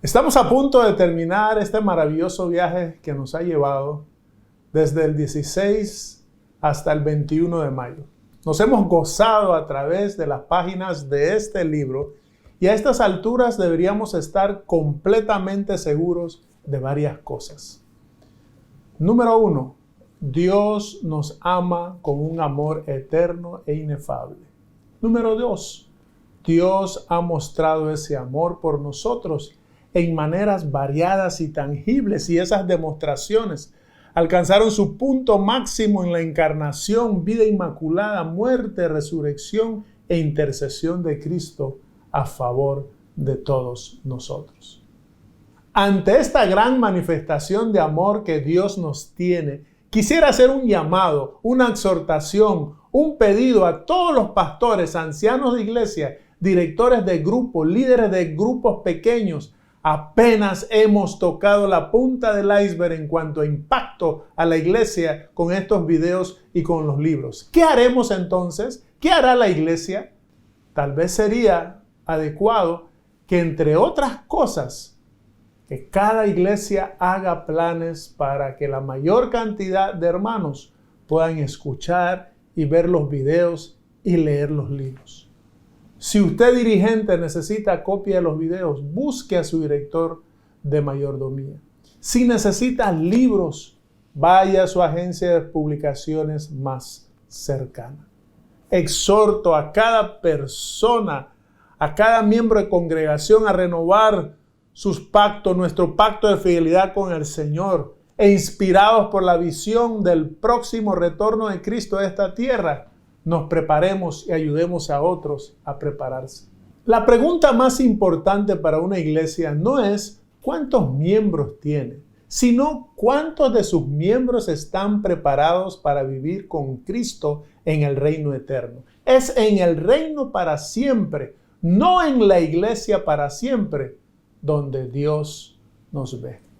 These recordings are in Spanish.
Estamos a punto de terminar este maravilloso viaje que nos ha llevado desde el 16 hasta el 21 de mayo. Nos hemos gozado a través de las páginas de este libro y a estas alturas deberíamos estar completamente seguros de varias cosas. Número 1, Dios nos ama con un amor eterno e inefable. Número 2, Dios ha mostrado ese amor por nosotros en maneras variadas y tangibles, y esas demostraciones alcanzaron su punto máximo en la encarnación, vida inmaculada, muerte, resurrección e intercesión de Cristo a favor de todos nosotros. Ante esta gran manifestación de amor que Dios nos tiene, quisiera hacer un llamado, una exhortación, un pedido a todos los pastores, ancianos de iglesia, directores de grupos, líderes de grupos pequeños. Apenas hemos tocado la punta del iceberg en cuanto a impacto a la iglesia con estos videos y con los libros. ¿Qué haremos entonces? ¿Qué hará la iglesia? Tal vez sería adecuado que, entre otras cosas, que cada iglesia haga planes para que la mayor cantidad de hermanos puedan escuchar y ver los videos y leer los libros. Si usted, dirigente, necesita copia de los videos, busque a su director de mayordomía. Si necesita libros, vaya a su agencia de publicaciones más cercana. Exhorto a cada persona, a cada miembro de congregación a renovar sus pactos, nuestro pacto de fidelidad con el Señor, e inspirados por la visión del próximo retorno de Cristo a esta tierra, nos preparemos y ayudemos a otros a prepararse. La pregunta más importante para una iglesia no es cuántos miembros tiene, sino cuántos de sus miembros están preparados para vivir con Cristo en el reino eterno. Es en el reino para siempre, no en la iglesia para siempre, donde Dios nos ve.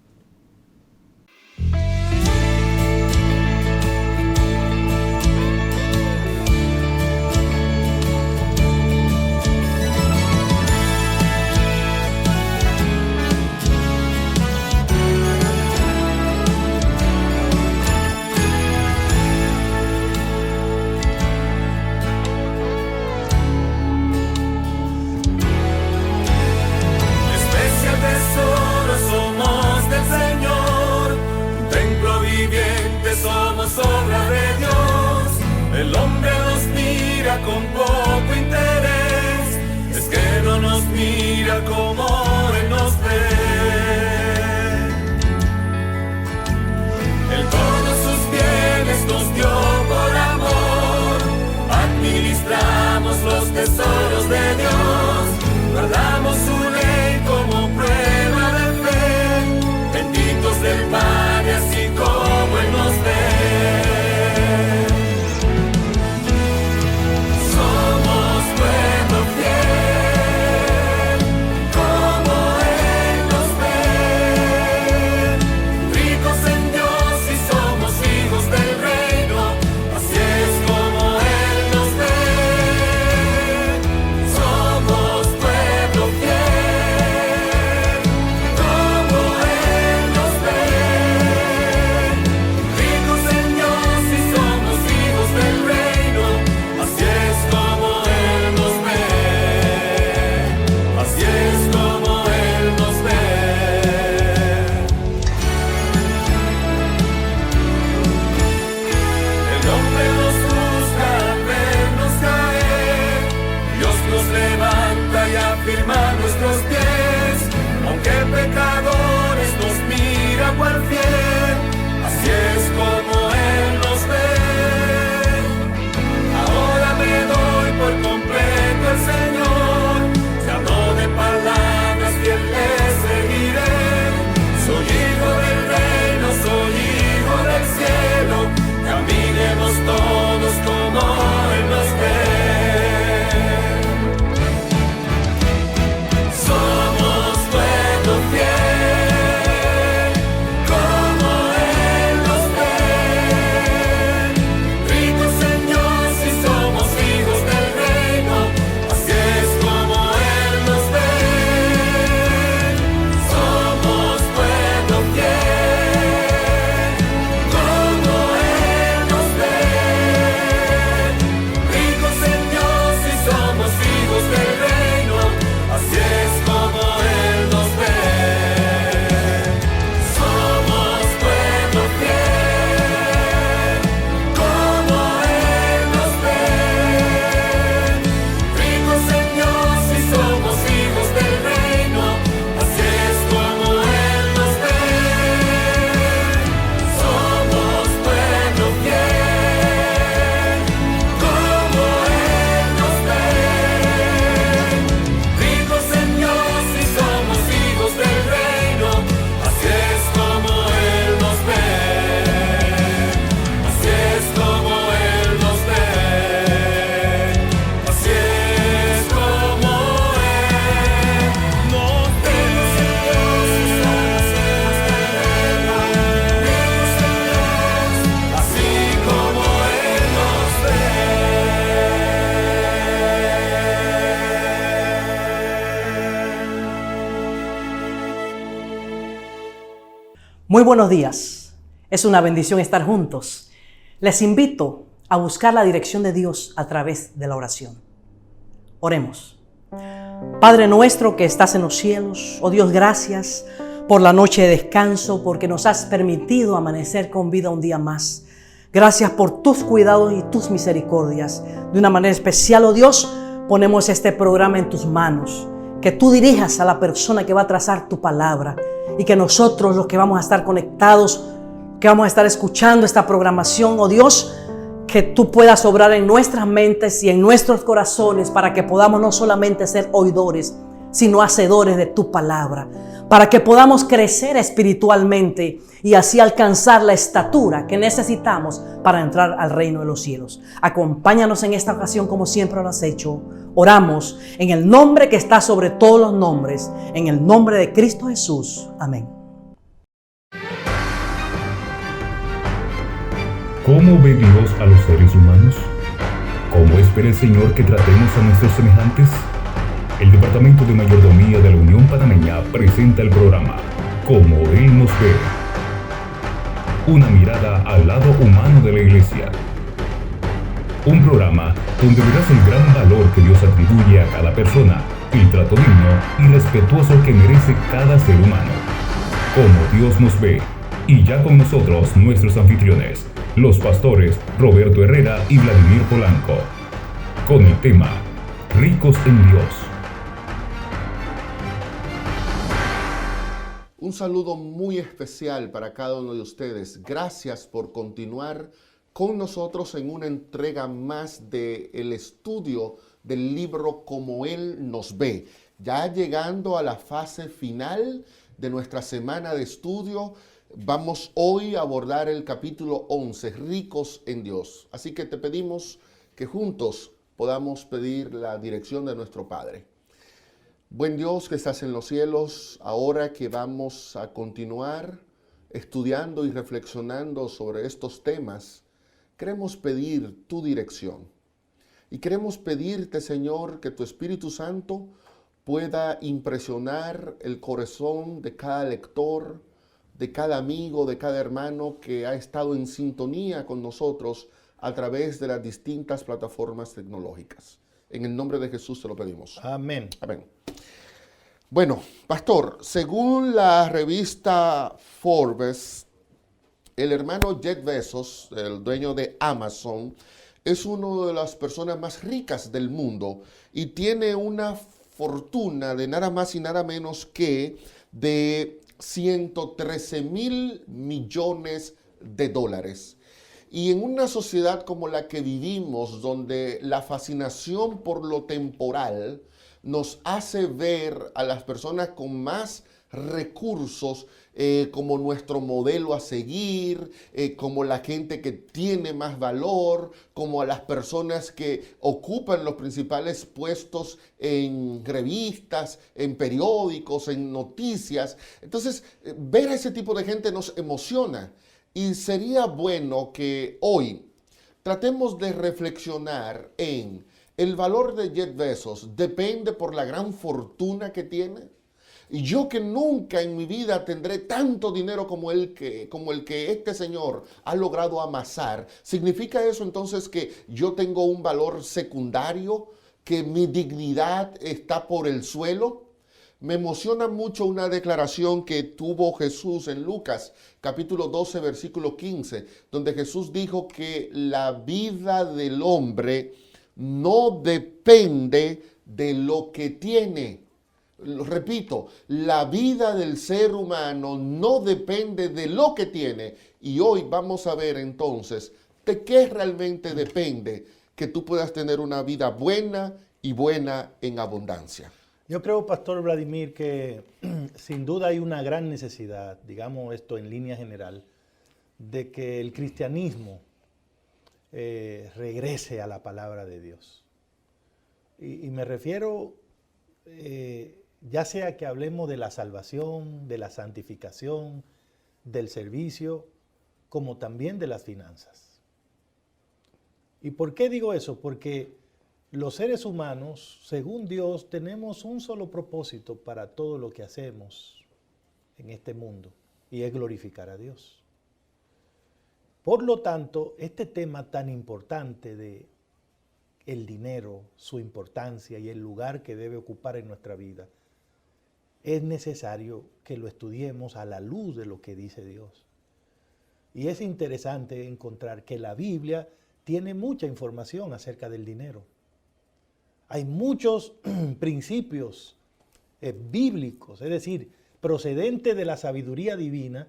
El hombre nos mira con poco interés, es que no nos mira como Él nos ve. Él todos sus bienes nos dio por amor, administramos los tesoros de Dios, guardamos su ley como prueba de fe, benditos del Padre así como Él nos ve. Somos pueblo fiel, como Muy buenos días. Es una bendición estar juntos. Les invito a buscar la dirección de Dios a través de la oración. Oremos. Padre nuestro que estás en los cielos, oh Dios, gracias por la noche de descanso, porque nos has permitido amanecer con vida un día más. Gracias por tus cuidados y tus misericordias. De una manera especial, oh Dios, ponemos este programa en tus manos. Que tú dirijas a la persona que va a trazar tu palabra y que nosotros, los que vamos a estar conectados, que vamos a estar escuchando esta programación, oh Dios, que tú puedas obrar en nuestras mentes y en nuestros corazones para que podamos no solamente ser oidores, sino hacedores de tu palabra, para que podamos crecer espiritualmente y así alcanzar la estatura que necesitamos para entrar al reino de los cielos. Acompáñanos en esta ocasión como siempre lo has hecho. Oramos en el nombre que está sobre todos los nombres, en el nombre de Cristo Jesús. Amén. ¿Cómo ve Dios a los seres humanos? ¿Cómo espera el Señor que tratemos a nuestros semejantes? El Departamento de Mayordomía de la Unión Panameña presenta el programa Como Él nos ve. Una mirada al lado humano de la Iglesia. Un programa donde verás el gran valor que Dios atribuye a cada persona, el trato digno y respetuoso que merece cada ser humano. Como Dios nos ve. Y ya con nosotros nuestros anfitriones, los pastores Roberto Herrera y Vladimir Polanco, con el tema Ricos en Dios. Un saludo muy especial para cada uno de ustedes. Gracias por continuar con nosotros en una entrega más del estudio del libro Como Él nos ve. Ya llegando a la fase final de nuestra semana de estudio, vamos hoy a abordar el capítulo 11, Ricos en Dios. Así que te pedimos que juntos podamos pedir la dirección de nuestro Padre. Buen Dios que estás en los cielos, ahora que vamos a continuar estudiando y reflexionando sobre estos temas, queremos pedir tu dirección. Y queremos pedirte, Señor, que tu Espíritu Santo pueda impresionar el corazón de cada lector, de cada amigo, de cada hermano que ha estado en sintonía con nosotros a través de las distintas plataformas tecnológicas. En el nombre de Jesús te lo pedimos. Amén. Amén. Bueno, pastor, según la revista Forbes, el hermano Jeff Bezos, el dueño de Amazon, es una de las personas más ricas del mundo y tiene una fortuna de nada más y nada menos que de 113,000 millones de dólares. Y en una sociedad como la que vivimos, donde la fascinación por lo temporal nos hace ver a las personas con más recursos como nuestro modelo a seguir, como la gente que tiene más valor, como a las personas que ocupan los principales puestos en revistas, en periódicos, en noticias. Entonces, ver a ese tipo de gente nos emociona y sería bueno que hoy tratemos de reflexionar en el valor de Jeff Bezos. ¿Depende por la gran fortuna que tiene? Y yo que nunca en mi vida tendré tanto dinero como el que este señor ha logrado amasar. ¿Significa eso entonces que yo tengo un valor secundario? ¿Que mi dignidad está por el suelo? Me emociona mucho una declaración que tuvo Jesús en Lucas, capítulo 12, versículo 15, donde Jesús dijo que la vida del hombre no depende de lo que tiene. Repito, la vida del ser humano no depende de lo que tiene. Y hoy vamos a ver entonces de qué realmente depende que tú puedas tener una vida buena y buena en abundancia. Yo creo, Pastor Vladimir, que sin duda hay una gran necesidad, digamos esto en línea general, de que el cristianismo regrese a la palabra de Dios. Y me refiero, ya sea que hablemos de la salvación, de la santificación, del servicio, como también de las finanzas. ¿Y por qué digo eso? Porque los seres humanos, según Dios, tenemos un solo propósito para todo lo que hacemos en este mundo. y es glorificar a Dios. Por lo tanto, este tema tan importante de el dinero, su importancia y el lugar que debe ocupar en nuestra vida, es necesario que lo estudiemos a la luz de lo que dice Dios. Y es interesante encontrar que la Biblia tiene mucha información acerca del dinero. Hay muchos principios bíblicos, es decir, procedentes de la sabiduría divina,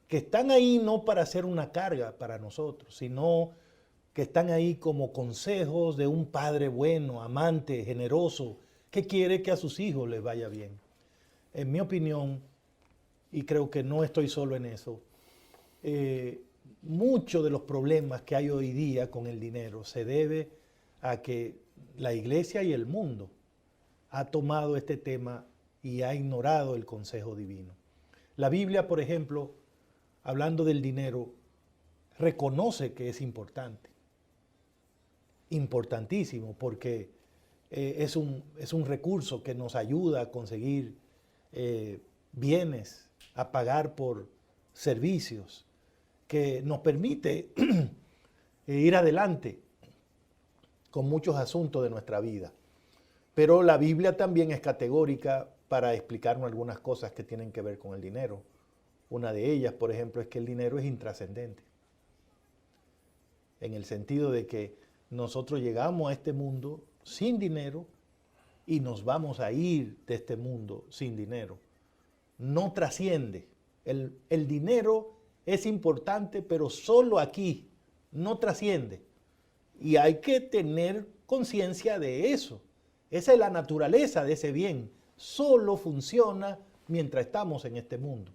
que están ahí no para ser una carga para nosotros, sino que están ahí como consejos de un padre bueno, amante, generoso, que quiere que a sus hijos les vaya bien. En mi opinión, y creo que no estoy solo en eso, muchos de los problemas que hay hoy día con el dinero se debe a que la iglesia y el mundo ha tomado este tema y ha ignorado el consejo divino. La Biblia, por ejemplo, hablando del dinero, reconoce que es importante. Importantísimo, porque es un recurso que nos ayuda a conseguir bienes, a pagar por servicios, que nos permite ir adelante con muchos asuntos de nuestra vida. Pero la Biblia también es categórica para explicarnos algunas cosas que tienen que ver con el dinero. Una de ellas, por ejemplo, es que el dinero es intrascendente. En el sentido de que nosotros llegamos a este mundo sin dinero y nos vamos a ir de este mundo sin dinero. No trasciende. El dinero es importante, pero solo aquí, no trasciende. Y hay que tener conciencia de eso. Esa es la naturaleza de ese bien. Solo funciona mientras estamos en este mundo.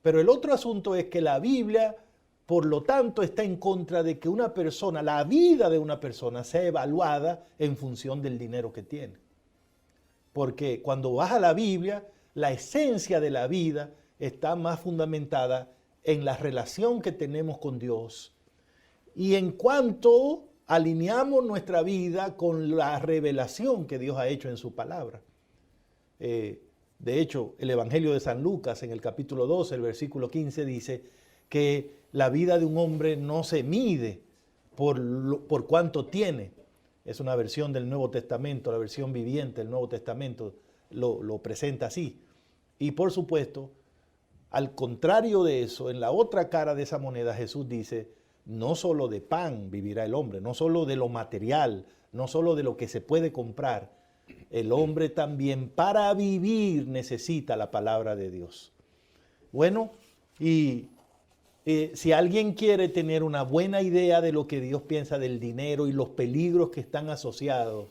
Pero el otro asunto es que la Biblia, por lo tanto, está en contra de que una persona, la vida de una persona, sea evaluada en función del dinero que tiene. Porque cuando vas a la Biblia, la esencia de la vida está más fundamentada en la relación que tenemos con Dios y en cuanto alineamos nuestra vida con la revelación que Dios ha hecho en su palabra. De hecho, el Evangelio de San Lucas, en el capítulo 12, el versículo 15, dice que la vida de un hombre no se mide por cuánto tiene. Es una versión del Nuevo Testamento, la versión viviente del Nuevo Testamento lo presenta así. Y por supuesto, al contrario de eso, en la otra cara de esa moneda, Jesús dice, no solo de pan vivirá el hombre, no solo de lo material, no solo de lo que se puede comprar. El hombre también para vivir necesita la palabra de Dios. Bueno, y si alguien quiere tener una buena idea de lo que Dios piensa del dinero y los peligros que están asociados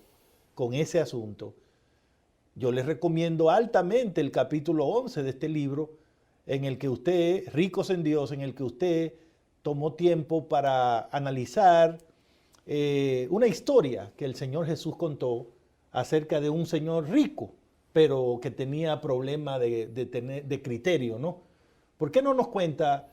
con ese asunto, yo les recomiendo altamente el capítulo 11 de este libro, en el que usted, Ricos en Dios, en el que usted tomó tiempo para analizar una historia que el Señor Jesús contó acerca de un señor rico, pero que tenía problema de criterio, ¿no? ¿Por qué no nos cuenta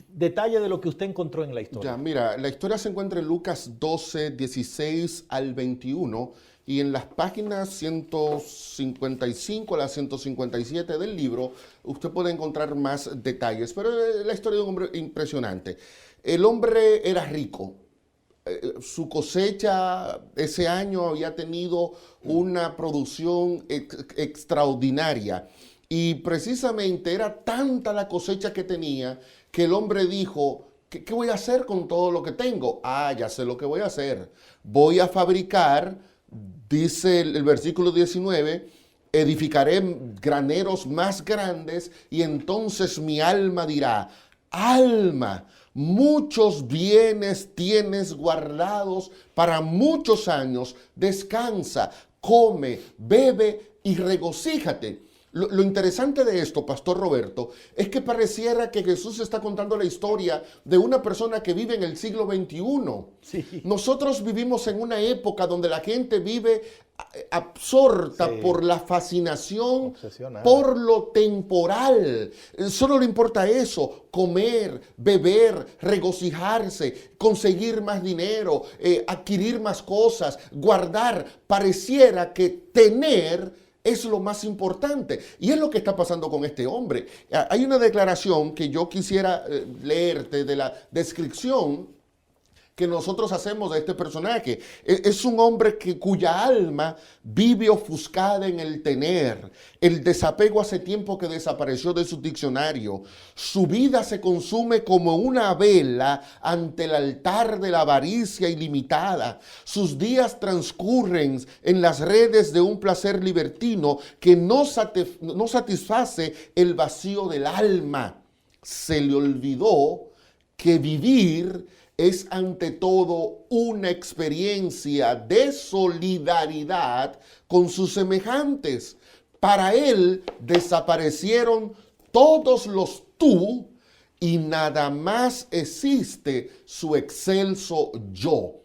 detalles de lo que usted encontró en la historia? Ya, mira, la historia se encuentra en Lucas 12, 16 al 21, y en las páginas 155 a las 157 del libro, usted puede encontrar más detalles, pero la historia de un hombre impresionante. El hombre era rico. Su cosecha ese año había tenido una producción extraordinaria. Y precisamente era tanta la cosecha que tenía que el hombre dijo, ¿qué voy a hacer con todo lo que tengo? Ah, ya sé lo que voy a hacer. Voy a fabricar, dice el versículo 19, edificaré graneros más grandes y entonces mi alma dirá, alma, muchos bienes tienes guardados para muchos años, descansa, come, bebe y regocíjate. Lo interesante de esto, Pastor Roberto, es que pareciera que Jesús está contando la historia de una persona que vive en el siglo XXI. Sí. Nosotros vivimos en una época donde la gente vive absorta por la fascinación, por lo temporal. Solo le importa eso, comer, beber, regocijarse, conseguir más dinero, adquirir más cosas, guardar. Pareciera que tener es lo más importante. Y es lo que está pasando con este hombre. Hay una declaración que yo quisiera leerte de la descripción que nosotros hacemos de este personaje. Es un hombre cuya alma vive ofuscada en el tener. El desapego hace tiempo que desapareció de su diccionario. Su vida se consume como una vela ante el altar de la avaricia ilimitada. Sus días transcurren en las redes de un placer libertino que no satisface el vacío del alma. Se le olvidó que vivir es ante todo una experiencia de solidaridad con sus semejantes. Para él desaparecieron todos los tú y nada más existe su excelso yo.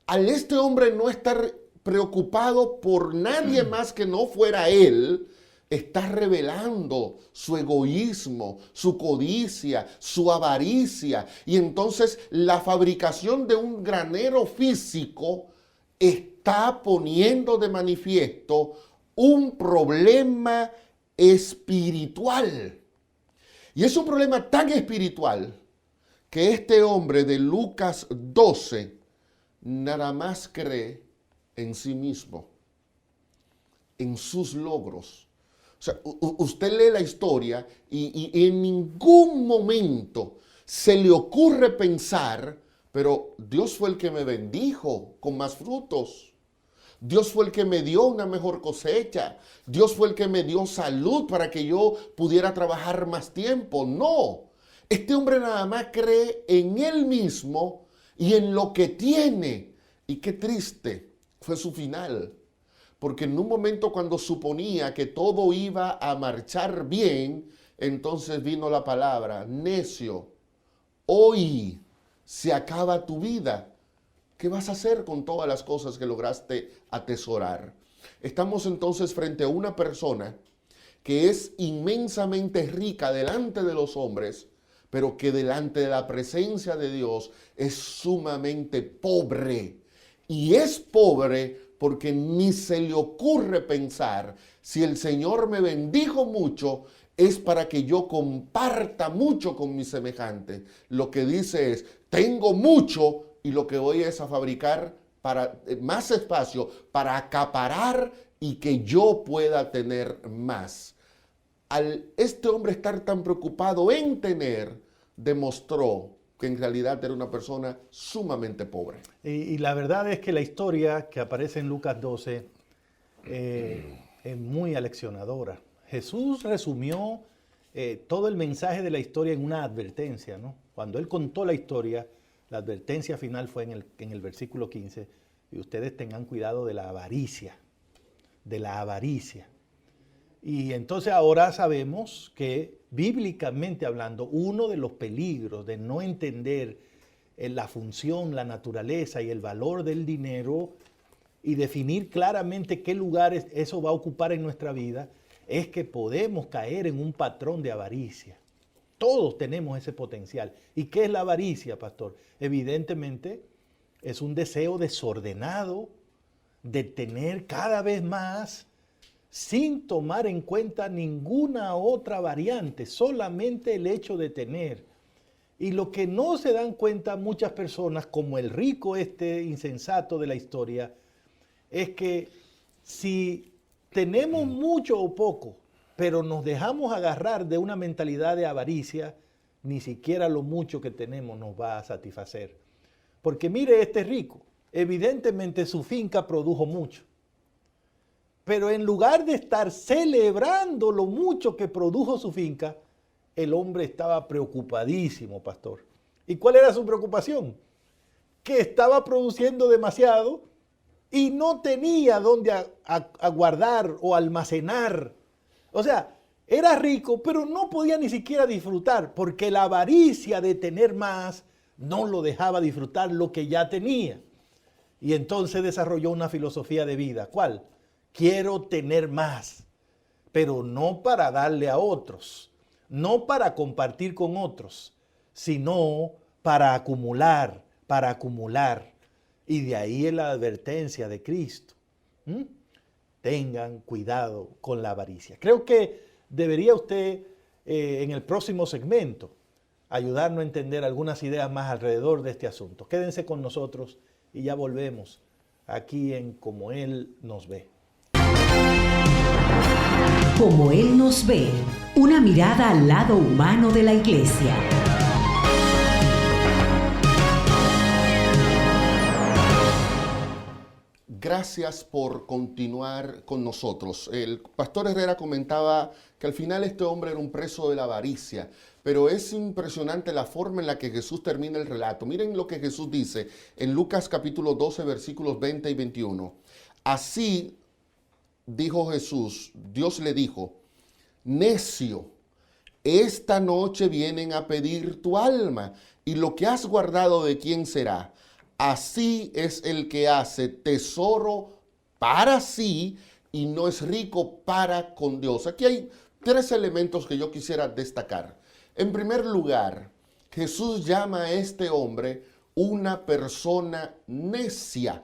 Al este hombre no estar preocupado por nadie más que no fuera él, está revelando su egoísmo, su codicia, su avaricia. Y entonces la fabricación de un granero físico está poniendo de manifiesto un problema espiritual. Y es un problema tan espiritual que este hombre de Lucas 12 nada más cree en sí mismo, en sus logros. O sea, usted lee la historia y en ningún momento se le ocurre pensar, pero Dios fue el que me bendijo con más frutos. Dios fue el que me dio una mejor cosecha. Dios fue el que me dio salud para que yo pudiera trabajar más tiempo. No, este hombre nada más cree en él mismo y en lo que tiene. Y qué triste fue su final. Porque en un momento cuando suponía que todo iba a marchar bien, entonces vino la palabra, necio, hoy se acaba tu vida. ¿Qué vas a hacer con todas las cosas que lograste atesorar? Estamos entonces frente a una persona que es inmensamente rica delante de los hombres, pero que delante de la presencia de Dios es sumamente pobre. Y es pobre porque ni se le ocurre pensar, si el Señor me bendijo mucho, es para que yo comparta mucho con mis semejantes. Lo que dice es, tengo mucho y lo que voy es a fabricar para más espacio, para acaparar y que yo pueda tener más. Al este hombre estar tan preocupado en tener, demostró que en realidad era una persona sumamente pobre. Y la verdad es que la historia que aparece en Lucas 12 es muy aleccionadora. Jesús resumió todo el mensaje de la historia en una advertencia, ¿no? Cuando él contó la historia, la advertencia final fue en el versículo 15, y ustedes tengan cuidado de la avaricia, de la avaricia. Y entonces ahora sabemos que, bíblicamente hablando, uno de los peligros de no entender la función, la naturaleza y el valor del dinero y definir claramente qué lugares eso va a ocupar en nuestra vida, es que podemos caer en un patrón de avaricia. Todos tenemos ese potencial. ¿Y qué es la avaricia, pastor? Evidentemente es un deseo desordenado de tener cada vez más, sin tomar en cuenta ninguna otra variante, solamente el hecho de tener. Y lo que no se dan cuenta muchas personas, como el rico insensato de la historia, es que si tenemos mucho o poco, pero nos dejamos agarrar de una mentalidad de avaricia, ni siquiera lo mucho que tenemos nos va a satisfacer. Porque mire, este rico, evidentemente su finca produjo mucho. Pero en lugar de estar celebrando lo mucho que produjo su finca, el hombre estaba preocupadísimo, pastor. ¿Y cuál era su preocupación? Que estaba produciendo demasiado y no tenía dónde guardar o almacenar. O sea, era rico, pero no podía ni siquiera disfrutar, porque la avaricia de tener más no lo dejaba disfrutar lo que ya tenía. Y entonces desarrolló una filosofía de vida. ¿Cuál? Quiero tener más, pero no para darle a otros, no para compartir con otros, sino para acumular, Y de ahí es la advertencia de Cristo. tengan cuidado con la avaricia. Creo que debería usted en el próximo segmento ayudarnos a entender algunas ideas más alrededor de este asunto. Quédense con nosotros y ya volvemos aquí en Como Él nos ve. Como Él nos ve, una mirada al lado humano de la iglesia. Gracias por continuar con nosotros. El pastor Herrera comentaba que al final este hombre era un preso de la avaricia, pero es impresionante la forma en la que Jesús termina el relato. Miren lo que Jesús dice en Lucas capítulo 12, versículos 20 y 21. Así dijo Jesús, Dios le dijo, necio, esta noche vienen a pedir tu alma, y lo que has guardado, ¿de quién será? Así es el que hace tesoro para sí y no es rico para con Dios. Aquí hay 3 elementos que yo quisiera destacar. En primer lugar, Jesús llama a este hombre una persona necia.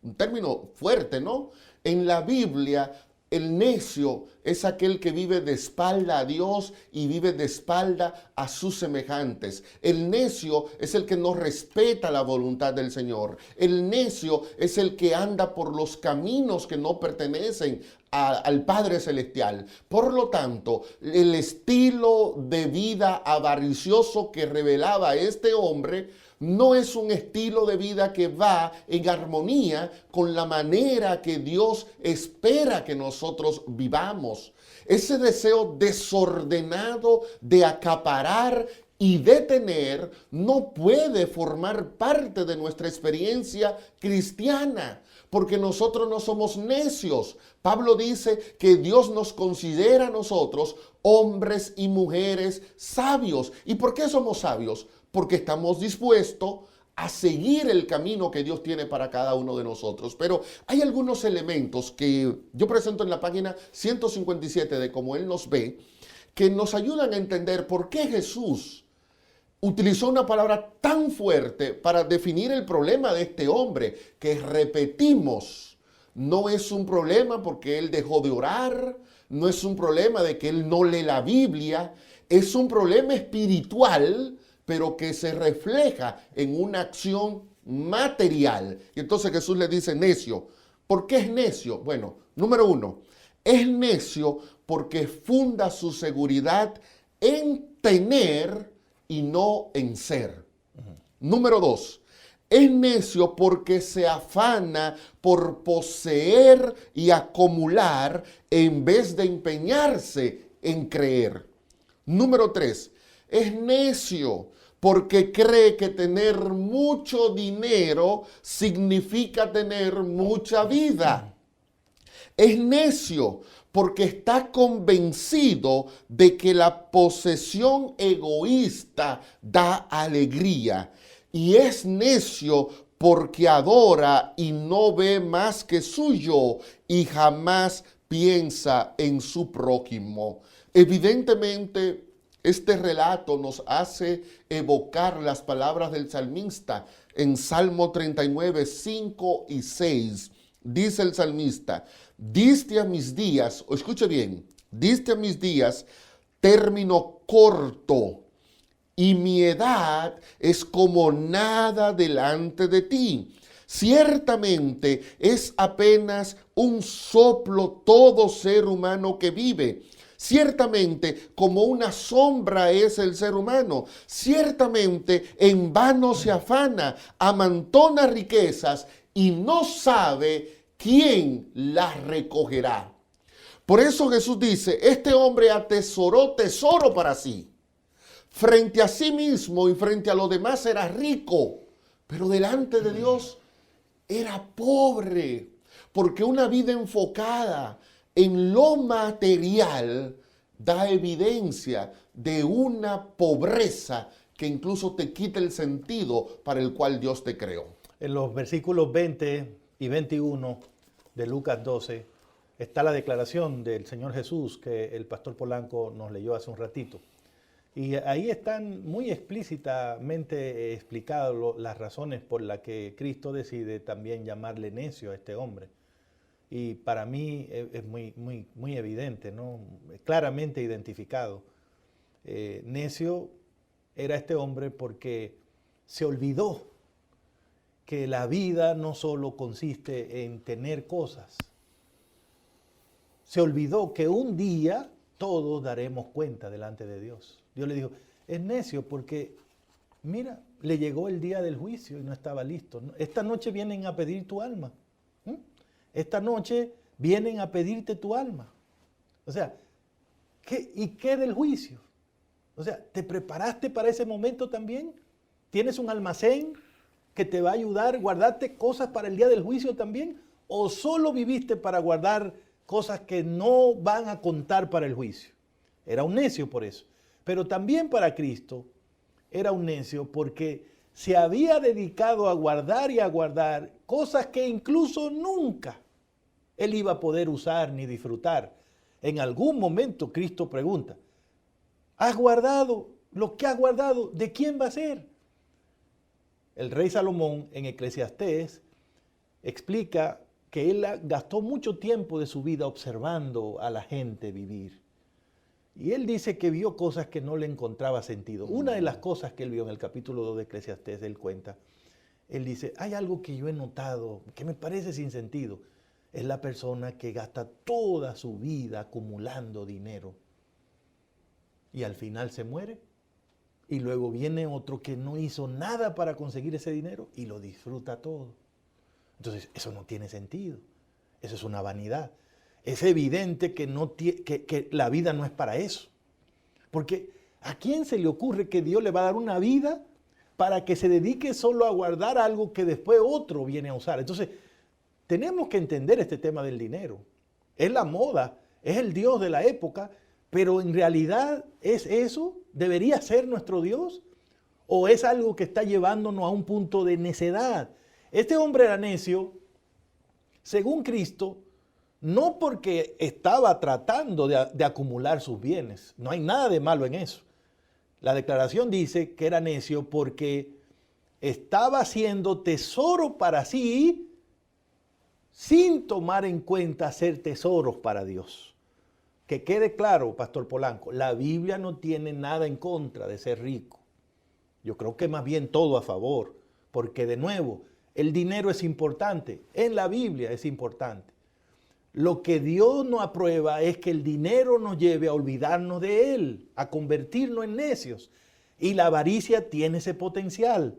Un término fuerte, ¿no? En la Biblia, el necio es aquel que vive de espalda a Dios y vive de espalda a sus semejantes. El necio es el que no respeta la voluntad del Señor. El necio es el que anda por los caminos que no pertenecen al Padre Celestial. Por lo tanto, el estilo de vida avaricioso que revelaba este hombre no es un estilo de vida que va en armonía con la manera que Dios espera que nosotros vivamos. Ese deseo desordenado de acaparar y de tener no puede formar parte de nuestra experiencia cristiana, porque nosotros no somos necios. Pablo dice que Dios nos considera a nosotros hombres y mujeres sabios. ¿Y por qué somos sabios? Porque estamos dispuestos a seguir el camino que Dios tiene para cada uno de nosotros. Pero hay algunos elementos que yo presento en la página 157 de Como Él nos ve, que nos ayudan a entender por qué Jesús utilizó una palabra tan fuerte para definir el problema de este hombre, que repetimos, no es un problema porque él dejó de orar, no es un problema de que él no lee la Biblia, es un problema espiritual, pero que se refleja en una acción material. Y entonces Jesús le dice necio. ¿Por qué es necio? Bueno, número 1, es necio porque funda su seguridad en tener y no en ser. Número 2, es necio porque se afana por poseer y acumular en vez de empeñarse en creer. Número 3, es necio porque cree que tener mucho dinero significa tener mucha vida. Es necio porque está convencido de que la posesión egoísta da alegría. Y es necio porque adora y no ve más que suyo y jamás piensa en su prójimo. Evidentemente, este relato nos hace evocar las palabras del salmista en Salmo 39, 5 y 6. Dice el salmista, diste a mis días, o escuche bien, diste a mis días término corto, y mi edad es como nada delante de ti. Ciertamente es apenas un soplo todo ser humano que vive. Ciertamente, como una sombra es el ser humano. Ciertamente, en vano se afana, amontona riquezas y no sabe quién las recogerá. Por eso Jesús dice, este hombre atesoró tesoro para sí. Frente a sí mismo y frente a los demás era rico, pero delante de Dios era pobre, porque una vida enfocada en lo material da evidencia de una pobreza que incluso te quita el sentido para el cual Dios te creó. En los versículos 20 y 21 de Lucas 12 está la declaración del Señor Jesús que el pastor Polanco nos leyó hace un ratito. Y ahí están muy explícitamente explicadas las razones por las que Cristo decide también llamarle necio a este hombre. Y para mí es muy evidente, ¿no? Claramente identificado. Necio era este hombre porque se olvidó que la vida no solo consiste en tener cosas. Se olvidó que un día todos daremos cuenta delante de Dios. Dios le dijo, es necio porque, mira, le llegó el día del juicio y no estaba listo. Esta noche vienen a pedir tu alma. Esta noche vienen a pedirte tu alma. O sea, ¿y qué del juicio? O sea, ¿te preparaste para ese momento también? ¿Tienes un almacén que te va a ayudar? ¿Guardaste cosas para el día del juicio también? ¿O solo viviste para guardar cosas que no van a contar para el juicio? Era un necio por eso. Pero también para Cristo era un necio porque se había dedicado a guardar y a guardar cosas que incluso nunca él iba a poder usar ni disfrutar. En algún momento Cristo pregunta, ¿has guardado lo que has guardado? ¿De quién va a ser? El rey Salomón en Eclesiastés explica que él gastó mucho tiempo de su vida observando a la gente vivir. Y él dice que vio cosas que no le encontraba sentido. Una de las cosas que él vio en el capítulo 2 de Eclesiastés, él cuenta, él dice, hay algo que yo he notado que me parece sin sentido. Es la persona que gasta toda su vida acumulando dinero y al final se muere. Y luego viene otro que no hizo nada para conseguir ese dinero y lo disfruta todo. Entonces, eso no tiene sentido. Eso es una vanidad. Es evidente que la vida no es para eso. Porque ¿a quién se le ocurre que Dios le va a dar una vida para que se dedique solo a guardar algo que después otro viene a usar? Entonces, tenemos que entender este tema del dinero. Es la moda, es el Dios de la época, pero en realidad ¿es eso? ¿Debería ser nuestro Dios? ¿O es algo que está llevándonos a un punto de necedad? Este hombre era necio, según Cristo, no porque estaba tratando de acumular sus bienes. No hay nada de malo en eso. La declaración dice que era necio porque estaba haciendo tesoro para sí sin tomar en cuenta hacer tesoros para Dios. Que quede claro, Pastor Polanco, la Biblia no tiene nada en contra de ser rico. Yo creo que más bien todo a favor, porque de nuevo, el dinero es importante, en la Biblia es importante. Lo que Dios no aprueba es que el dinero nos lleve a olvidarnos de Él, a convertirnos en necios. Y la avaricia tiene ese potencial.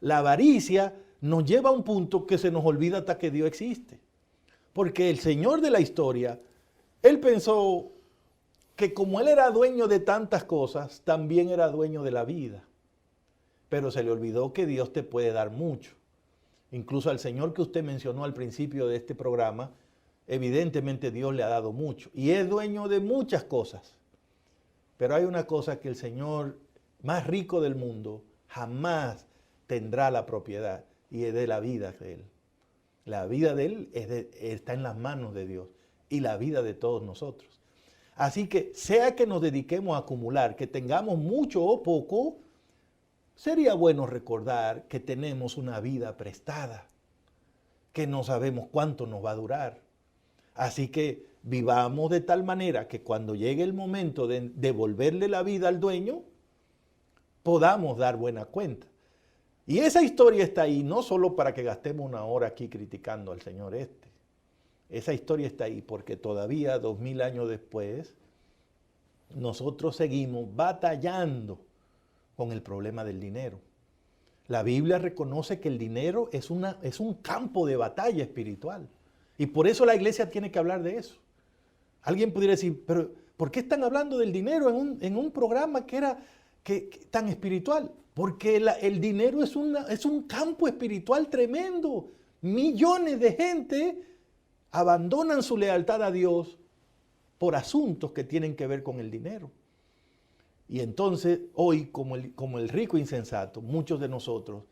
La avaricia nos lleva a un punto que se nos olvida hasta que Dios existe. Porque el Señor de la historia, Él pensó que como Él era dueño de tantas cosas, también era dueño de la vida. Pero se le olvidó que Dios te puede dar mucho. Incluso al Señor que usted mencionó al principio de este programa, evidentemente Dios le ha dado mucho y es dueño de muchas cosas. Pero hay una cosa que el Señor más rico del mundo jamás tendrá la propiedad y es de la vida de Él. La vida de Él está en las manos de Dios y la vida de todos nosotros. Así que sea que nos dediquemos a acumular, que tengamos mucho o poco, sería bueno recordar que tenemos una vida prestada, que no sabemos cuánto nos va a durar. Así que vivamos de tal manera que cuando llegue el momento de devolverle la vida al dueño, podamos dar buena cuenta. Y esa historia está ahí no solo para que gastemos una hora aquí criticando al Señor este. Esa historia está ahí porque todavía 2000 años después nosotros seguimos batallando con el problema del dinero. La Biblia reconoce que el dinero es un campo de batalla espiritual. Y por eso la iglesia tiene que hablar de eso. Alguien pudiera decir, pero ¿por qué están hablando del dinero en un programa que tan espiritual? Porque el dinero es un campo espiritual tremendo. Millones de gente abandonan su lealtad a Dios por asuntos que tienen que ver con el dinero. Y entonces hoy, como el rico insensato, muchos de nosotros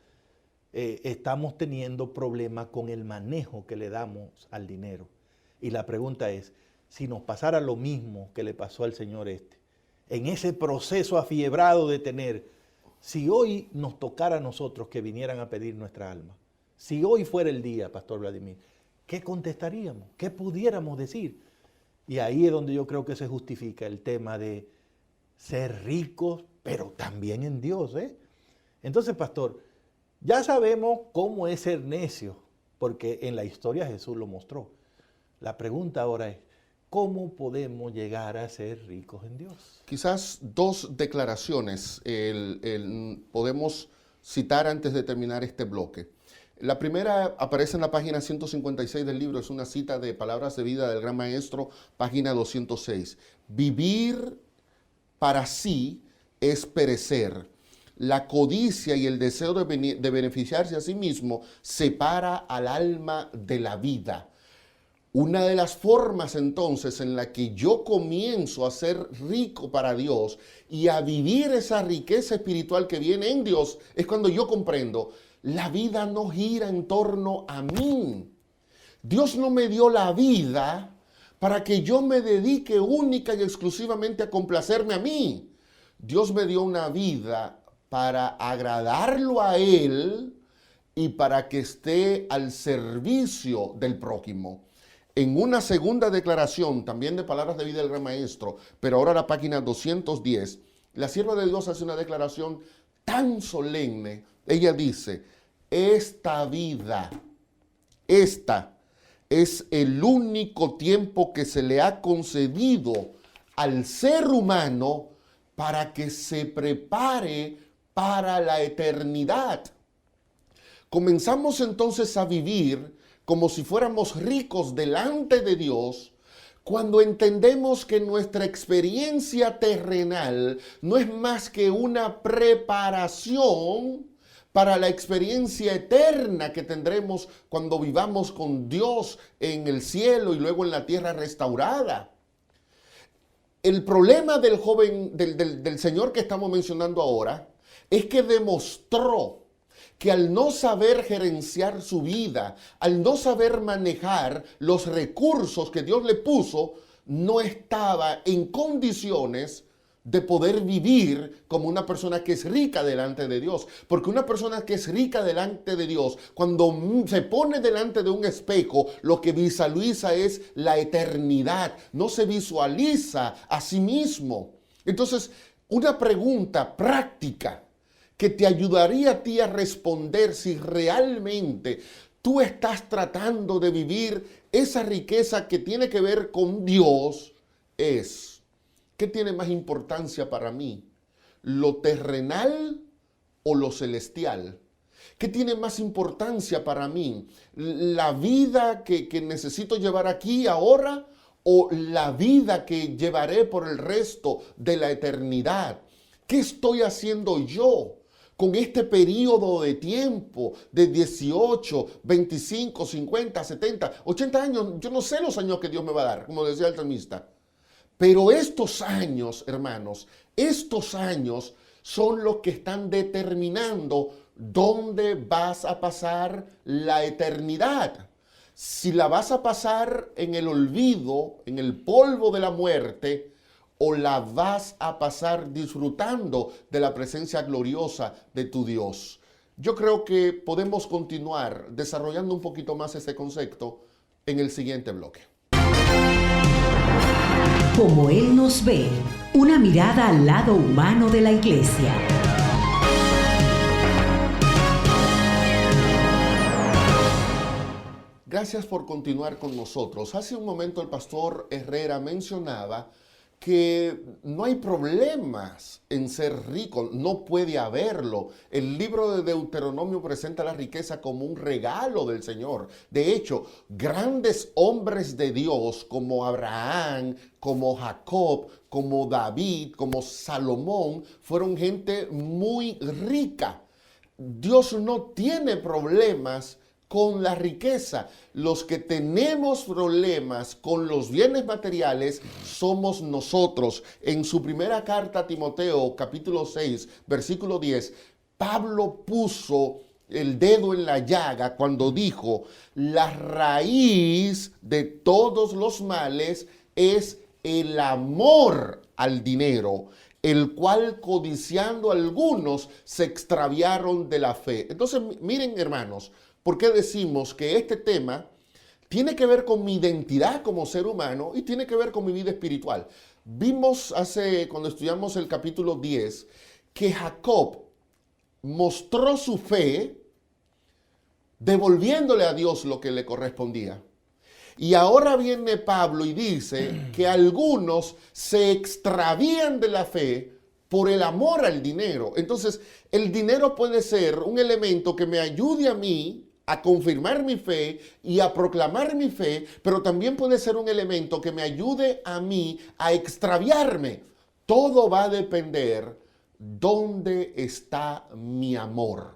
estamos teniendo problemas con el manejo que le damos al dinero. Y la pregunta es, si nos pasara lo mismo que le pasó al señor este, en ese proceso afiebrado de tener, si hoy nos tocara a nosotros que vinieran a pedir nuestra alma, si hoy fuera el día, Pastor Vladimir, ¿qué contestaríamos? ¿Qué pudiéramos decir? Y ahí es donde yo creo que se justifica el tema de ser ricos, pero también en Dios, ¿eh? Entonces, pastor, ya sabemos cómo es ser necio, porque en la historia Jesús lo mostró. La pregunta ahora es, ¿cómo podemos llegar a ser ricos en Dios? Quizás dos declaraciones podemos citar antes de terminar este bloque. La primera aparece en la página 156 del libro, es una cita de Palabras de Vida del Gran Maestro, página 206. Vivir para sí es perecer. La codicia y el deseo de beneficiarse a sí mismo separa al alma de la vida. Una de las formas entonces en la que yo comienzo a ser rico para Dios y a vivir esa riqueza espiritual que viene en Dios es cuando yo comprendo, la vida no gira en torno a mí. Dios no me dio la vida para que yo me dedique única y exclusivamente a complacerme a mí. Dios me dio una vida para agradarlo a Él y para que esté al servicio del prójimo. En una segunda declaración, también de Palabras de Vida del Gran Maestro, pero ahora la página 210, la sierva de Dios hace una declaración tan solemne. Ella dice, esta vida, esta es el único tiempo que se le ha concedido al ser humano para que se prepare para la eternidad. Comenzamos entonces a vivir como si fuéramos ricos delante de Dios, cuando entendemos que nuestra experiencia terrenal no es más que una preparación para la experiencia eterna que tendremos cuando vivamos con Dios en el cielo y luego en la tierra restaurada. El problema del joven, del señor que estamos mencionando ahora, es que demostró que al no saber gerenciar su vida, al no saber manejar los recursos que Dios le puso, no estaba en condiciones de poder vivir como una persona que es rica delante de Dios. Porque una persona que es rica delante de Dios, cuando se pone delante de un espejo, lo que visualiza es la eternidad, no se visualiza a sí mismo. Entonces, una pregunta práctica que te ayudaría a ti a responder si realmente tú estás tratando de vivir esa riqueza que tiene que ver con Dios es, ¿qué tiene más importancia para mí? ¿Lo terrenal o lo celestial? ¿Qué tiene más importancia para mí? ¿La vida que necesito llevar aquí ahora o la vida que llevaré por el resto de la eternidad? ¿Qué estoy haciendo yo con este periodo de tiempo de 18, 25, 50, 70, 80 años? Yo no sé los años que Dios me va a dar, como decía el salmista. Pero estos años, hermanos, estos años son los que están determinando dónde vas a pasar la eternidad. Si la vas a pasar en el olvido, en el polvo de la muerte, o la vas a pasar disfrutando de la presencia gloriosa de tu Dios. Yo creo que podemos continuar desarrollando un poquito más este concepto en el siguiente bloque. Como Él nos ve, una mirada al lado humano de la iglesia. Gracias por continuar con nosotros. Hace un momento el pastor Herrera mencionaba que no hay problemas en ser rico, no puede haberlo. El libro de Deuteronomio presenta la riqueza como un regalo del Señor. De hecho, grandes hombres de Dios como Abraham, como Jacob, como David, como Salomón, fueron gente muy rica. Dios no tiene problemas con la riqueza. Los que tenemos problemas con los bienes materiales somos nosotros. En su primera carta a Timoteo, capítulo 6, versículo 10, Pablo puso el dedo en la llaga cuando dijo, la raíz de todos los males es el amor al dinero, el cual codiciando algunos se extraviaron de la fe. Entonces, miren, hermanos, ¿por qué decimos que este tema tiene que ver con mi identidad como ser humano y tiene que ver con mi vida espiritual. Vimos cuando estudiamos el capítulo 10, que Jacob mostró su fe devolviéndole a Dios lo que le correspondía. Y ahora viene Pablo y dice que algunos se extravían de la fe por el amor al dinero. Entonces, el dinero puede ser un elemento que me ayude a mí a confirmar mi fe y a proclamar mi fe, pero también puede ser un elemento que me ayude a mí a extraviarme. Todo va a depender dónde está mi amor.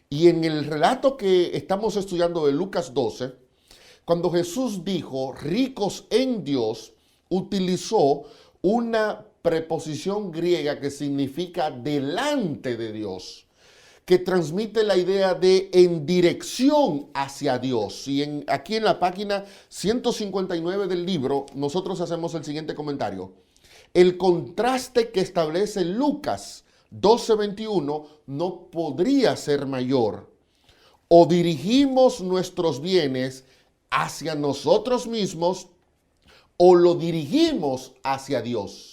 Y en el relato que estamos estudiando de Lucas 12, cuando Jesús dijo ricos en Dios, utilizó una preposición griega que significa delante de Dios, que transmite la idea de en dirección hacia Dios. Y aquí en la página 159 del libro, nosotros hacemos el siguiente comentario. El contraste que establece Lucas 12:21 no podría ser mayor. O dirigimos nuestros bienes hacia nosotros mismos o lo dirigimos hacia Dios.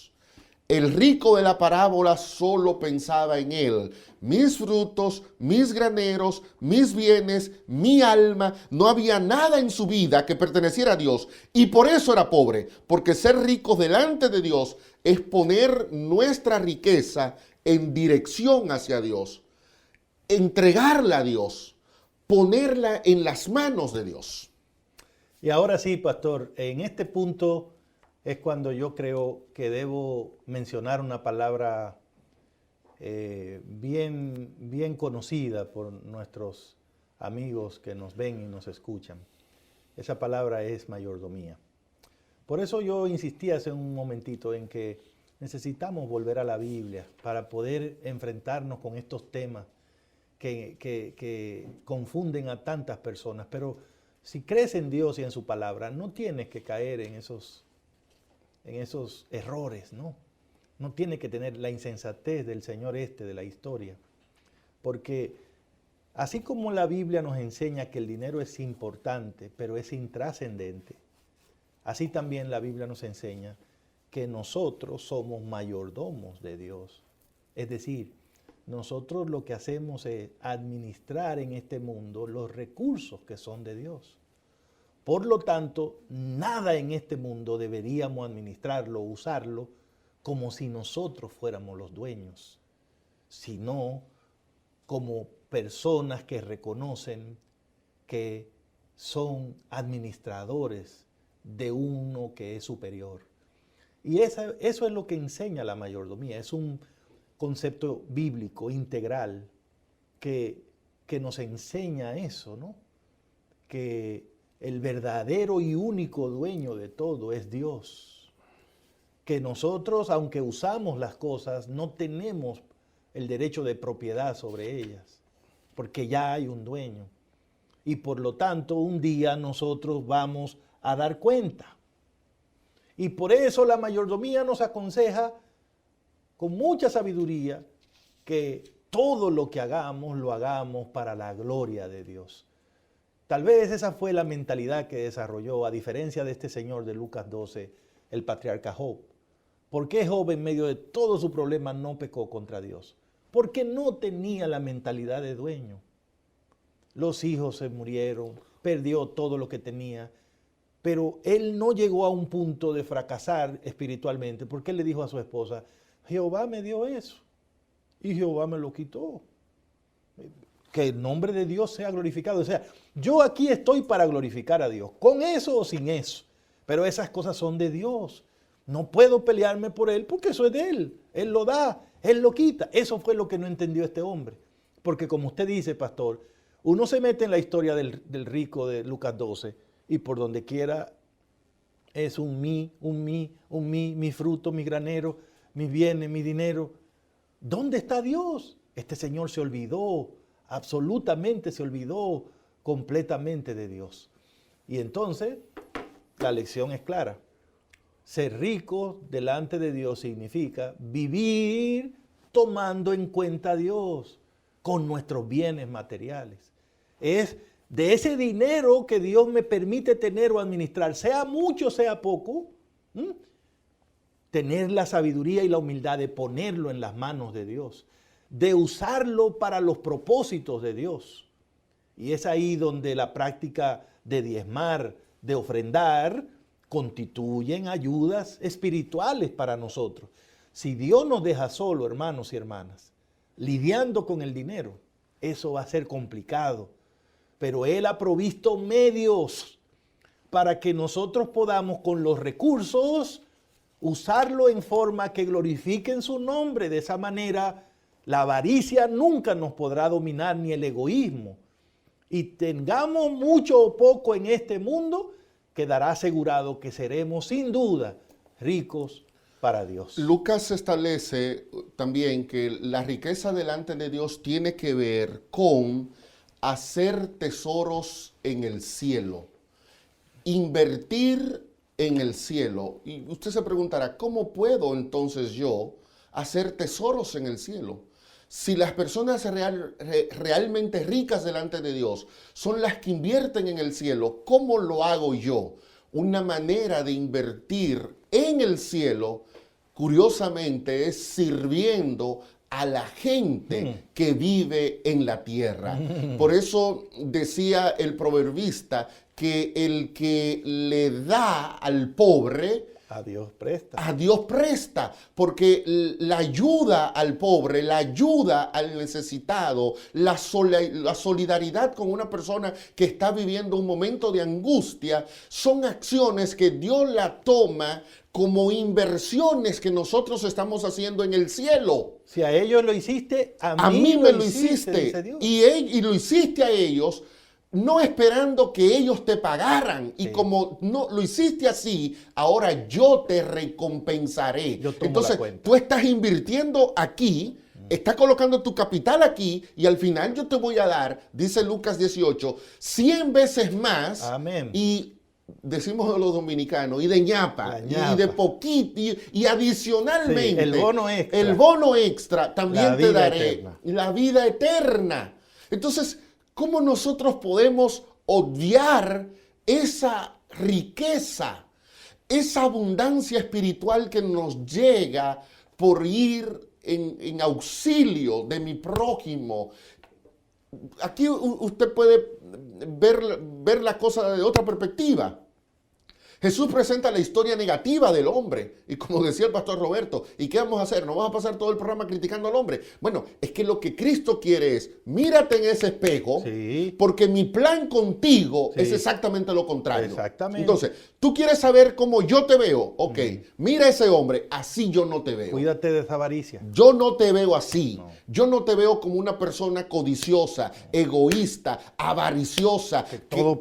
El rico de la parábola solo pensaba en él. Mis frutos, mis graneros, mis bienes, mi alma. No había nada en su vida que perteneciera a Dios. Y por eso era pobre. Porque ser ricos delante de Dios es poner nuestra riqueza en dirección hacia Dios. Entregarla a Dios. Ponerla en las manos de Dios. Y ahora sí, pastor, en este punto es cuando yo creo que debo mencionar una palabra bien conocida por nuestros amigos que nos ven y nos escuchan. Esa palabra es mayordomía. Por eso yo insistí hace un momentito en que necesitamos volver a la Biblia para poder enfrentarnos con estos temas que confunden a tantas personas. Pero si crees en Dios y en su palabra, no tienes que caer en esos errores, ¿no? No tienes que tener la insensatez del señor de la historia. Porque así como la Biblia nos enseña que el dinero es importante, pero es intrascendente, así también la Biblia nos enseña que nosotros somos mayordomos de Dios. Es decir, nosotros lo que hacemos es administrar en este mundo los recursos que son de Dios. Por lo tanto, nada en este mundo deberíamos administrarlo, usarlo, como si nosotros fuéramos los dueños, sino como personas que reconocen que son administradores de uno que es superior. Y eso es lo que enseña la mayordomía. Es un concepto bíblico integral que nos enseña eso, ¿no? Que el verdadero y único dueño de todo es Dios. Que nosotros, aunque usamos las cosas, no tenemos el derecho de propiedad sobre ellas, porque ya hay un dueño. Y por lo tanto, un día nosotros vamos a dar cuenta. Y por eso la mayordomía nos aconseja con mucha sabiduría que todo lo que hagamos, lo hagamos para la gloria de Dios. Tal vez esa fue la mentalidad que desarrolló, a diferencia de este señor de Lucas 12, el patriarca Job. ¿Por qué Job en medio de todo su problema no pecó contra Dios? Porque no tenía la mentalidad de dueño. Los hijos se murieron, perdió todo lo que tenía, pero él no llegó a un punto de fracasar espiritualmente, porque él le dijo a su esposa, Jehová me dio eso y Jehová me lo quitó. Que el nombre de Dios sea glorificado. O sea, yo aquí estoy para glorificar a Dios, con eso o sin eso, pero esas cosas son de Dios. No puedo pelearme por Él porque eso es de Él. Él lo da, Él lo quita. Eso fue lo que no entendió este hombre. Porque como usted dice, pastor, uno se mete en la historia del rico de Lucas 12 y por donde quiera es un mí, mi fruto, mi granero, mis bienes, mi dinero. ¿Dónde está Dios? Este señor se olvidó, absolutamente se olvidó completamente de Dios. Y entonces la lección es clara. Ser rico delante de Dios significa vivir tomando en cuenta a Dios con nuestros bienes materiales. Es de ese dinero que Dios me permite tener o administrar, sea mucho, sea poco, tener la sabiduría y la humildad de ponerlo en las manos de Dios, de usarlo para los propósitos de Dios. Y es ahí donde la práctica de diezmar, de ofrendar, constituyen ayudas espirituales para nosotros. Si Dios nos deja solo, hermanos y hermanas, lidiando con el dinero, eso va a ser complicado. Pero Él ha provisto medios para que nosotros podamos con los recursos usarlo en forma que glorifiquen su nombre. De esa manera, la avaricia nunca nos podrá dominar, ni el egoísmo. Y tengamos mucho o poco en este mundo, quedará asegurado que seremos sin duda ricos para Dios. Lucas establece también que la riqueza delante de Dios tiene que ver con hacer tesoros en el cielo, invertir en el cielo. Y usted se preguntará, ¿cómo puedo entonces yo hacer tesoros en el cielo? Si las personas realmente ricas delante de Dios son las que invierten en el cielo, ¿cómo lo hago yo? Una manera de invertir en el cielo, curiosamente, es sirviendo a la gente que vive en la tierra. Por eso decía el proverbista que el que le da al pobre, a Dios presta. A Dios presta, porque la ayuda al pobre, la ayuda al necesitado, la solidaridad con una persona que está viviendo un momento de angustia, son acciones que Dios la toma como inversiones que nosotros estamos haciendo en el cielo. Si a ellos lo hiciste, a mí me lo hiciste. Dice Dios. Y lo hiciste a ellos, no esperando que ellos te pagaran. Y como no lo hiciste así, ahora yo te recompensaré. Entonces, tú estás invirtiendo aquí, estás colocando tu capital aquí, y al final yo te voy a dar, dice Lucas 18, 100 veces más. Amén. Y decimos los dominicanos, y de ñapa, y de poquito, y adicionalmente, el bono extra también te daré la vida eterna. Entonces, ¿cómo nosotros podemos obviar esa riqueza, esa abundancia espiritual que nos llega por ir en auxilio de mi prójimo? Aquí usted puede ver la cosa de otra perspectiva. Jesús presenta la historia negativa del hombre. Y como decía el pastor Roberto, ¿y qué vamos a hacer? ¿No vamos a pasar todo el programa criticando al hombre? Bueno, es que lo que Cristo quiere es, mírate en ese espejo, porque mi plan contigo es exactamente lo contrario. Exactamente. Entonces, tú quieres saber cómo yo te veo. Ok, mira a ese hombre, así yo no te veo. Cuídate de esa avaricia. Yo no te veo así. No. Yo no te veo como una persona codiciosa, egoísta, avariciosa,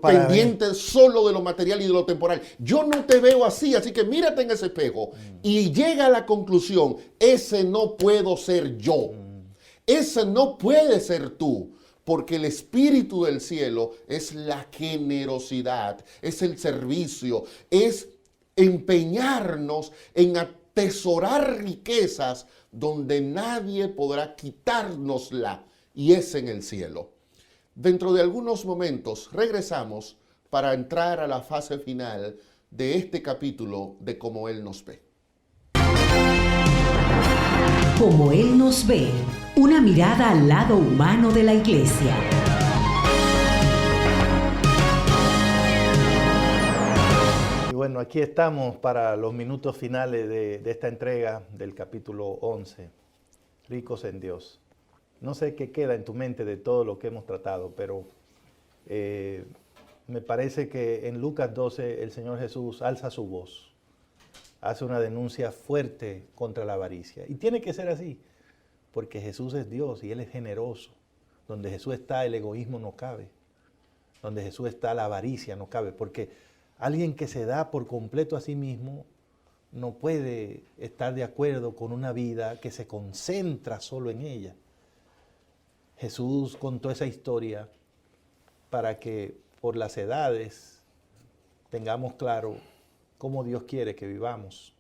pendiente solo de lo material y de lo temporal. Yo no te veo así, así que mírate en ese espejo y llega a la conclusión, ese no puedo ser yo. Ese no puede ser tú. Porque el espíritu del cielo es la generosidad, es el servicio, es empeñarnos en atesorar riquezas donde nadie podrá quitárnosla, y es en el cielo. Dentro de algunos momentos regresamos para entrar a la fase final de este capítulo de Cómo Él nos ve. Como Él nos ve, una mirada al lado humano de la iglesia. Y bueno, aquí estamos para los minutos finales de esta entrega del capítulo 11, Ricos en Dios. No sé qué queda en tu mente de todo lo que hemos tratado, pero me parece que en Lucas 12 el Señor Jesús alza su voz. Hace una denuncia fuerte contra la avaricia. Y tiene que ser así, porque Jesús es Dios y Él es generoso. Donde Jesús está, el egoísmo no cabe. Donde Jesús está, la avaricia no cabe. Porque alguien que se da por completo a sí mismo no puede estar de acuerdo con una vida que se concentra solo en ella. Jesús contó esa historia para que por las edades tengamos claro cómo Dios quiere que vivamos.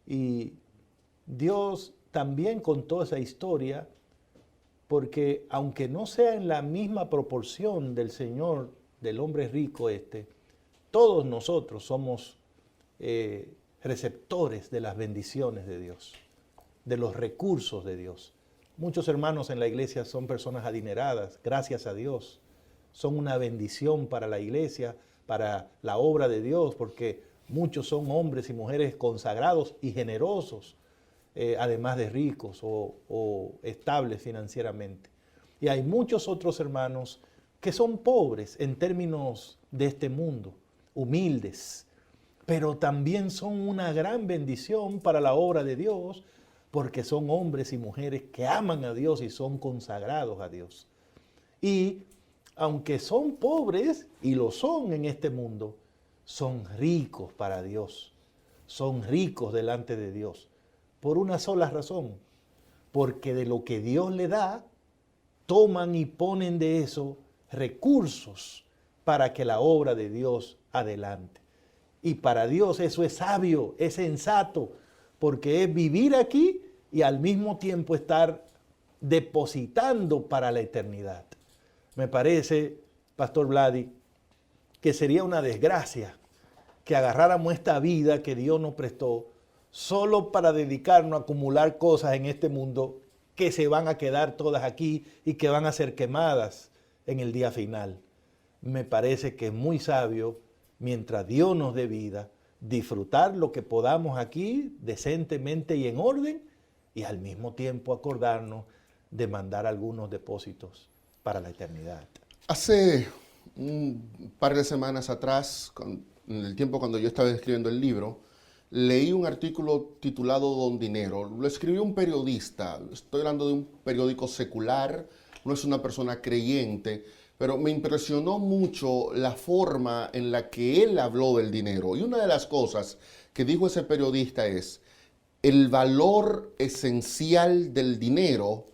Y Dios también contó esa historia porque aunque no sea en la misma proporción del Señor, del hombre rico todos nosotros somos receptores de las bendiciones de Dios, de los recursos de Dios. Muchos hermanos en la iglesia son personas adineradas, gracias a Dios. Son una bendición para la iglesia, para la obra de Dios, porque muchos son hombres y mujeres consagrados y generosos, además de ricos o estables financieramente. Y hay muchos otros hermanos que son pobres en términos de este mundo, humildes, pero también son una gran bendición para la obra de Dios, porque son hombres y mujeres que aman a Dios y son consagrados a Dios. Y aunque son pobres, y lo son en este mundo, son ricos para Dios, son ricos delante de Dios, por una sola razón, porque de lo que Dios le da, toman y ponen de eso recursos para que la obra de Dios adelante. Y para Dios eso es sabio, es sensato, porque es vivir aquí y al mismo tiempo estar depositando para la eternidad. Me parece, Pastor Vladi, que sería una desgracia que agarráramos esta vida que Dios nos prestó solo para dedicarnos a acumular cosas en este mundo que se van a quedar todas aquí y que van a ser quemadas en el día final. Me parece que es muy sabio, mientras Dios nos dé vida, disfrutar lo que podamos aquí decentemente y en orden, y al mismo tiempo acordarnos de mandar algunos depósitos para la eternidad. Hace un par de semanas atrás, en el tiempo cuando yo estaba escribiendo el libro, leí un artículo titulado Don Dinero. Lo escribió un periodista. Estoy hablando de un periódico secular, no es una persona creyente, pero me impresionó mucho la forma en la que él habló del dinero. Y una de las cosas que dijo ese periodista es: el valor esencial del dinero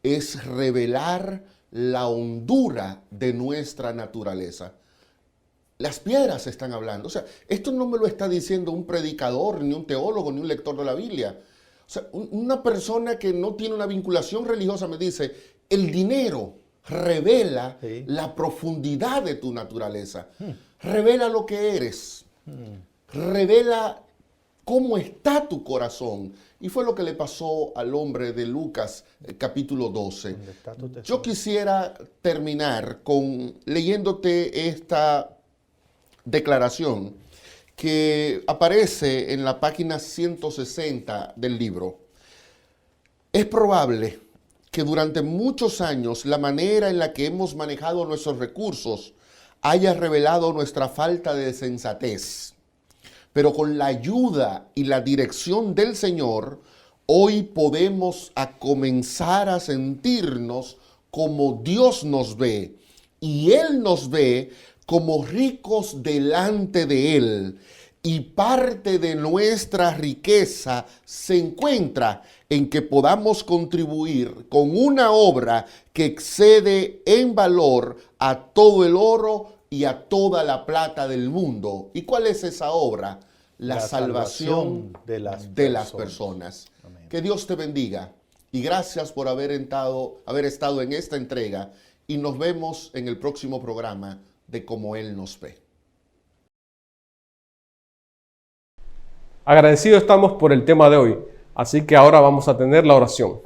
es revelar la hondura de nuestra naturaleza. Las piedras están hablando. O sea, esto no me lo está diciendo un predicador, ni un teólogo, ni un lector de la Biblia. O sea, una persona que no tiene una vinculación religiosa me dice: el dinero revela la profundidad de tu naturaleza. Revela lo que eres. Revela cómo está tu corazón. Y fue lo que le pasó al hombre de Lucas, capítulo 12. Yo quisiera terminar leyéndote esta declaración que aparece en la página 160 del libro. Es probable que durante muchos años la manera en la que hemos manejado nuestros recursos haya revelado nuestra falta de sensatez. Pero con la ayuda y la dirección del Señor, hoy podemos comenzar a sentirnos como Dios nos ve. Y Él nos ve como ricos delante de Él. Y parte de nuestra riqueza se encuentra en que podamos contribuir con una obra que excede en valor a todo el oro y a toda la plata del mundo. ¿Y cuál es esa obra? La salvación de las personas. Amén. Que Dios te bendiga y gracias por haber estado en esta entrega, y nos vemos en el próximo programa de Como Él nos ve. Agradecidos estamos por el tema de hoy, así que ahora vamos a tener la oración.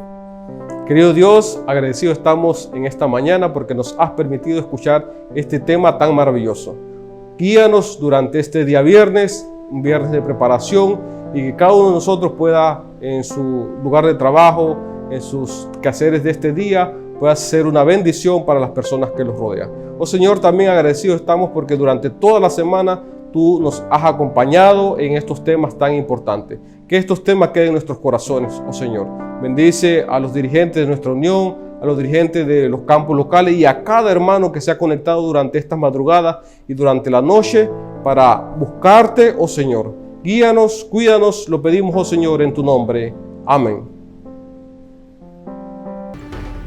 Querido Dios, agradecidos estamos en esta mañana porque nos has permitido escuchar este tema tan maravilloso. Guíanos durante este día viernes, un viernes de preparación, y que cada uno de nosotros pueda, en su lugar de trabajo, en sus quehaceres de este día, pueda ser una bendición para las personas que los rodean. Oh Señor, también agradecidos estamos porque durante toda la semana Tú nos has acompañado en estos temas tan importantes. Que estos temas queden en nuestros corazones, oh Señor. Bendice a los dirigentes de nuestra unión, a los dirigentes de los campos locales y a cada hermano que se ha conectado durante estas madrugadas y durante la noche para buscarte, oh Señor. Guíanos, cuídanos, lo pedimos, oh Señor, en tu nombre. Amén.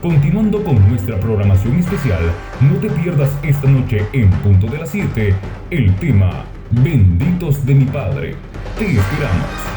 Continuando con nuestra programación especial, no te pierdas esta noche en punto de las 7, el tema Benditos de mi Padre. Te esperamos.